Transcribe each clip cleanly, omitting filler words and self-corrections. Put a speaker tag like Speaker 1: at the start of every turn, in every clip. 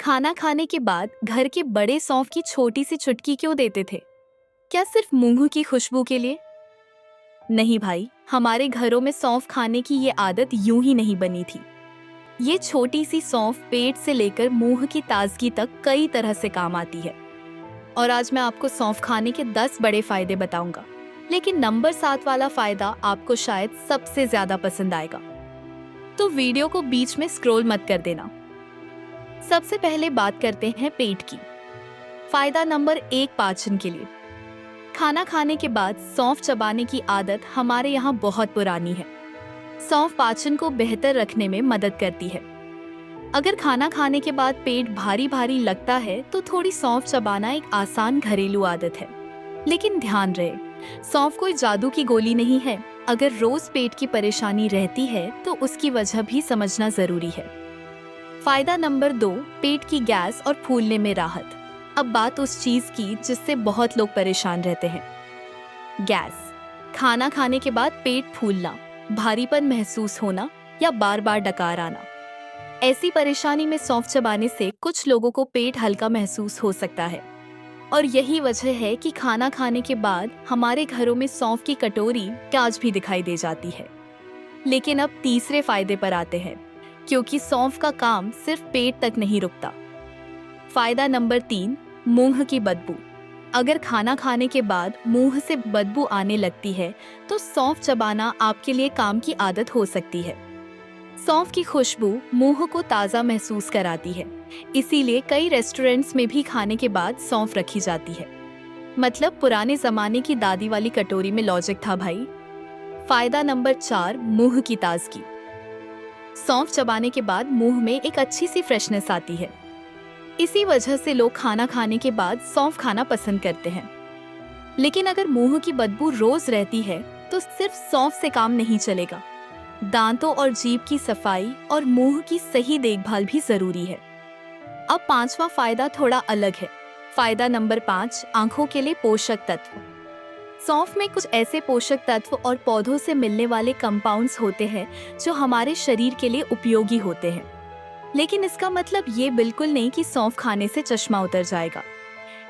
Speaker 1: खाना खाने के बाद घर के बड़े सौंफ की छोटी सी चुटकी क्यों देते थे? क्या सिर्फ मूंग की खुशबू के लिए? नहीं भाई, हमारे घरों में सौंफ खाने की ये आदत यूं ही नहीं बनी थी। ये छोटी सी सौंफ पेट से लेकर मुंह की ताजगी तक कई तरह से काम आती है। और आज मैं आपको सौंफ खाने के 10 बड़े फायदे बताऊंगा, लेकिन नंबर 7 वाला फायदा आपको शायद सबसे ज्यादा पसंद आएगा। तो वीडियो को बीच में स्क्रॉल मत कर देना। सबसे पहले बात करते हैं पेट की। फायदा नंबर 1, पाचन के लिए। खाना खाने के बाद सौंफ चबाने की आदत हमारे यहाँ बहुत पुरानी है। सौंफ पाचन को बेहतर रखने में मदद करती है। अगर खाना खाने के बाद पेट भारी भारी लगता है तो थोड़ी सौंफ चबाना एक आसान घरेलू आदत है। लेकिन ध्यान रहे, सौंफ कोई जादू की गोली नहीं है। अगर रोज पेट की परेशानी रहती है तो उसकी वजह भी समझना जरूरी है। फायदा नंबर 2, पेट की गैस और फूलने में राहत। अब बात उस चीज की जिससे बहुत लोग परेशान रहते हैं, गैस। खाना खाने के बाद पेट फूलना, भारीपन महसूस होना या बार बार डकार आना। ऐसी परेशानी में सौंफ चबाने से कुछ लोगों को पेट हल्का महसूस हो सकता है। और यही वजह है कि खाना खाने के बाद हमारे घरों में सौंफ की कटोरी आज भी दिखाई दे जाती है। लेकिन अब तीसरे फायदे पर आते हैं, क्योंकि सौंफ का काम सिर्फ पेट तक नहीं रुकता। फायदा नंबर 3, मुंह की बदबू। अगर खाना खाने के बाद मुंह से बदबू आने लगती है तो सौंफ चबाना आपके लिए काम की आदत हो सकती है। सौंफ की खुशबू मुंह को ताज़ा महसूस कराती है, इसीलिए कई रेस्टोरेंट्स में भी खाने के बाद सौंफ रखी जाती है। मतलब पुराने जमाने की दादी वाली कटोरी में लॉजिक था भाई। फायदा नंबर 4, मुंह की ताजगी। सौंफ चबाने के बाद मुंह में एक अच्छी सी फ्रेशनेस आती है। इसी वजह से लोग खाना खाने के बाद सौंफ खाना पसंद करते हैं। लेकिन अगर मुंह की बदबू रोज रहती है तो सिर्फ सौंफ से काम नहीं चलेगा। दांतों और जीभ की सफाई और मुंह की सही देखभाल भी जरूरी है। अब 5वां फायदा थोड़ा अलग है। फायदा नंबर 5, आंखों के लिए पोषक तत्व। सौंफ में कुछ ऐसे पोषक तत्व और पौधों से मिलने वाले कंपाउंड्स होते हैं जो हमारे शरीर के लिए उपयोगी होते हैं। लेकिन इसका मतलब ये बिल्कुल नहीं कि सौंफ खाने से चश्मा उतर जाएगा।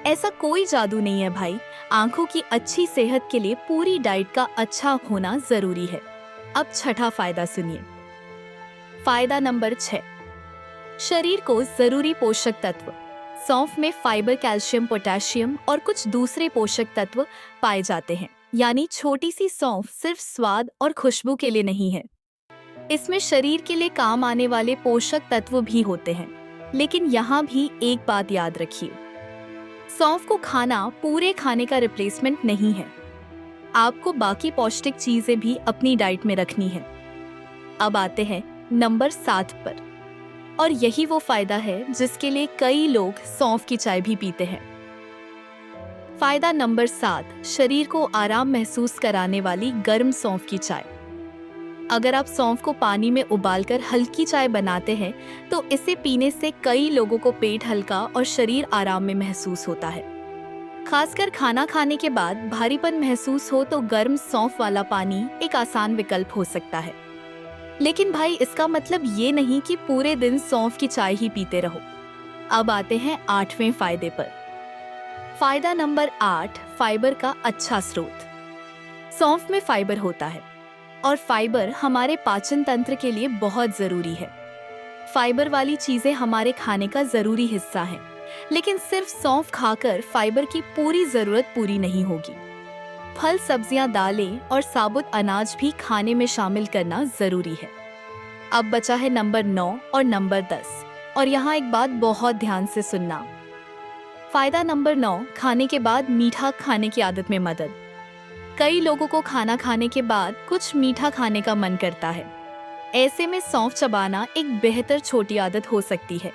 Speaker 1: ऐसा कोई जादू नहीं है भाई। आंखों की अच्छी सेहत के लिए पूरी डाइट का अच्छा होना जरूरी है। अब 6वां फायदा सुनिए। फायदा नंबर 6, शरीर को जरूरी पोषक तत्व। सौंफ में फाइबर, कैल्शियम, पोटेशियम और कुछ दूसरे पोषक तत्व पाए जाते हैं। यानी छोटी सी सौंफ सिर्फ स्वाद और खुशबू के लिए नहीं है। इसमें शरीर के लिए काम आने वाले पोषक तत्व भी होते हैं। लेकिन यहाँ भी एक बात याद रखिए, सौंफ को खाना पूरे खाने का रिप्लेसमेंट नहीं है। आपको बाकी पौष्टिक चीजें भी अपनी डाइट में रखनी है। अब आते हैं नंबर 7 पर, और यही वो फायदा है जिसके लिए कई लोग सौंफ की चाय भी पीते हैं। फायदा नंबर 7, शरीर को आराम महसूस कराने वाली गर्म सौंफ की चाय। अगर आप सौंफ को पानी में उबालकर हल्की चाय बनाते हैं तो इसे पीने से कई लोगों को पेट हल्का और शरीर आराम में महसूस होता है। खासकर खाना खाने के बाद भारीपन महसूस हो तो गर्म सौंफ वाला पानी एक आसान विकल्प हो सकता है। लेकिन भाई, इसका मतलब ये नहीं कि पूरे दिन सौंफ की चाय ही पीते रहो। अब आते हैं 8वें फायदे पर। फायदा नंबर 8, फाइबर का अच्छा स्रोत। सौंफ में फाइबर होता है और फाइबर हमारे पाचन तंत्र के लिए बहुत जरूरी है। फाइबर वाली चीजें हमारे खाने का जरूरी हिस्सा हैं, लेकिन सिर्फ सौंफ खाकर फाइबर की पूरी जरूरत पूरी नहीं होगी। फल, सब्जियां, दालें और साबुत अनाज भी खाने में शामिल करना जरूरी है। अब बचा है नंबर 9 और नंबर 10, और यहाँ एक बात बहुत ध्यान से सुनना। फायदा नंबर 9, खाने के बाद मीठा खाने की आदत में मदद। कई लोगों को खाना खाने के बाद कुछ मीठा खाने का मन करता है। ऐसे में सौंफ चबाना एक बेहतर छोटी आदत हो सकती है।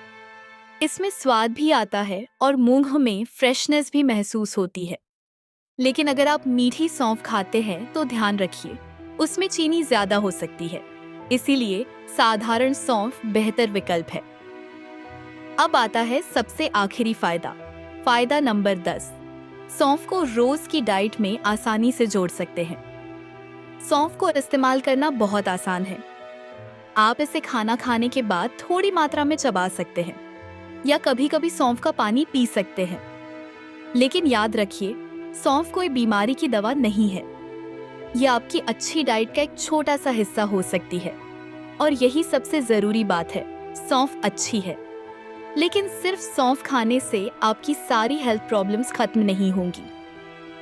Speaker 1: इसमें स्वाद भी आता है और मुंह में फ्रेशनेस भी महसूस होती है। लेकिन अगर आप मीठी सौंफ खाते हैं तो ध्यान रखिए, उसमें चीनी ज्यादा हो सकती है। इसीलिए साधारण सौंफ बेहतर विकल्प है। अब आता है सबसे आखिरी फायदा। फायदा नंबर 10, सौंफ को रोज की डाइट में आसानी से जोड़ सकते हैं। सौंफ को इस्तेमाल करना बहुत आसान है। आप इसे खाना खाने के बाद थोड़ी मात्रा में चबा सकते हैं। या कभी कभी सौंफ का पानी पी सकते हैं। लेकिन याद रखिए, सौंफ कोई बीमारी की दवा नहीं है। यह आपकी अच्छी डाइट का एक छोटा सा हिस्सा हो सकती है। और यही सबसे जरूरी बात है, सौंफ अच्छी है। लेकिन सिर्फ सौंफ खाने से आपकी सारी हेल्थ प्रॉब्लम्स खत्म नहीं होंगी।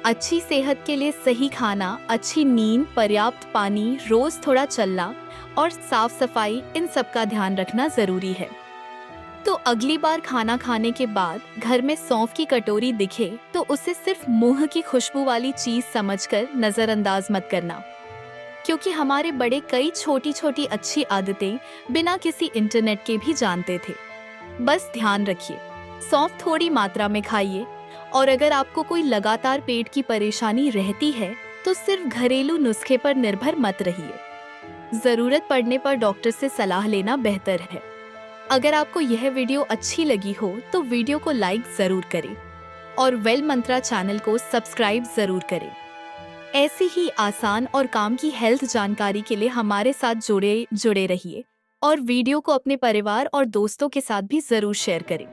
Speaker 1: अच्छी सेहत के लिए सही खाना, अच्छी नींद, पर्याप्त पानी, रोज थोड़ा चलना और साफ सफाई, इन सब का ध्यान रखना जरूरी है। तो अगली बार खाना खाने के बाद घर में सौंफ की कटोरी दिखे तो उसे सिर्फ मुंह की खुशबू वाली चीज समझकर नजरअंदाज मत करना, क्योंकि हमारे बड़े कई छोटी छोटी अच्छी आदतें बिना किसी इंटरनेट के भी जानते थे। बस ध्यान रखिए, सौंफ थोड़ी मात्रा में खाइए। और अगर आपको कोई लगातार पेट की परेशानी रहती है तो सिर्फ घरेलू नुस्खे पर निर्भर मत रहिए। जरूरत पड़ने पर डॉक्टर से सलाह लेना बेहतर है। अगर आपको यह वीडियो अच्छी लगी हो तो वीडियो को लाइक जरूर करें और वेल मंत्रा चैनल को सब्सक्राइब जरूर करें। ऐसी ही आसान और काम की हेल्थ जानकारी के लिए हमारे साथ जुड़े रहिए और वीडियो को अपने परिवार और दोस्तों के साथ भी जरूर शेयर करें।